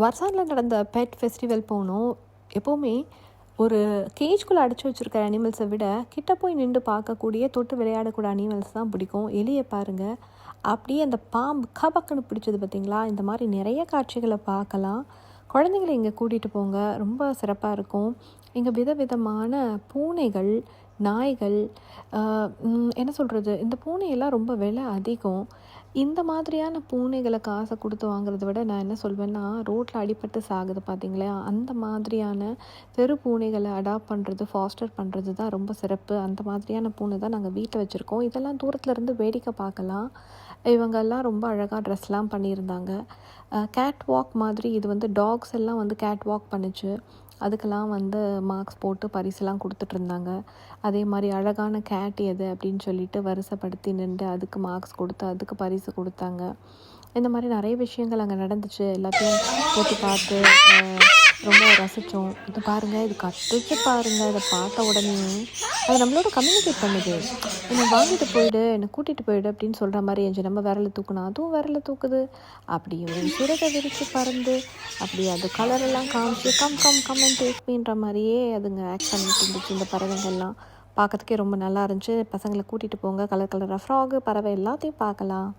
வர்சானில் நடந்த bed festival போனோம். எப்போவுமே ஒரு கேஜ்குள்ளே அடைச்சி வச்சுருக்கிற அனிமல்ஸை விட கிட்ட போய் நின்று பார்க்கக்கூடிய தொட்டு விளையாடக்கூடிய அனிமல்ஸ் தான் பிடிக்கும். எலியை பாருங்கள், அப்படியே அந்த பாம்பு கபக்குன்னு பிடிச்சது பார்த்திங்களா. இந்த மாதிரி நிறைய காட்சிகளை பார்க்கலாம். குழந்தைங்களை இங்கே கூட்டிகிட்டு போங்க, ரொம்ப சிறப்பாக இருக்கும். இங்கே விதவிதமான பூனைகள், நாய்கள், என்ன சொல்கிறது, இந்த பூனையெல்லாம் ரொம்ப விலை அதிகம். இந்த மாதிரியான பூனைகளை காசை கொடுத்து வாங்குறத விட நான் என்ன சொல்வேன்னா, ரோட்டில் அடிபட்டு சாகுது பார்த்திங்களா, அந்த மாதிரியான தெரு பூனைகளை அடாப்ட் பண்ணுறது, ஃபாஸ்டர் பண்ணுறது தான் ரொம்ப சிறப்பு. அந்த மாதிரியான பூனை தான் நாங்கள் வீட்டில் வச்சுருக்கோம். இதெல்லாம் தூரத்தில் இருந்து வேடிக்கை பார்க்கலாம். இவங்கெல்லாம் ரொம்ப அழகாக ட்ரெஸ்லாம் பண்ணியிருந்தாங்க. கேட் வாக் மாதிரி இது வந்து டாக்ஸ் எல்லாம் வந்து கேட் வாக் பண்ணிச்சு. அதுக்கெல்லாம் வந்து மார்க்ஸ் போட்டு பரிசுலாம் கொடுத்துட்ருந்தாங்க. அதே மாதிரி அழகான கேட் எது அப்படின்னு சொல்லிட்டு வரிசைப்படுத்தி நின்று அதுக்கு மார்க்ஸ் கொடுத்து அதுக்கு பரிசு கொடுத்தாங்க. இந்த மாதிரி நிறைய விஷயங்கள் அங்கே நடந்துச்சு. எல்லாத்தையும் போட்டு பார்த்து ரொம்ப ரசித்தோம். இது பாருங்கள், இது கற்றுச்சு பாருங்கள். இதை பார்த்த உடனே அது நம்மளோட கம்யூனிகேட் பண்ணுது. என்னை வாங்கிட்டு போயிடு, என்னை கூட்டிகிட்டு போயிடு அப்படின்னு சொல்கிற மாதிரி இருந்துச்சு. நம்ம விரலை தூக்குனா அதுவும் விரலை தூக்குது. அப்படியும் சிறகை விரித்து பறந்து அப்படி அது கலரெல்லாம் காமிச்சு come come come and take மீன்ற மாதிரியே அதுங்க ஆக்ட் பண்ணிட்டு இருந்துச்சு. இந்த பறவைங்கள்லாம் பார்க்கறதுக்கே ரொம்ப நல்லா இருந்துச்சு. பசங்களை கூட்டிகிட்டு போங்க, கலர் கலராக ஃப்ராகு, பறவை எல்லாத்தையும் பார்க்கலாம்.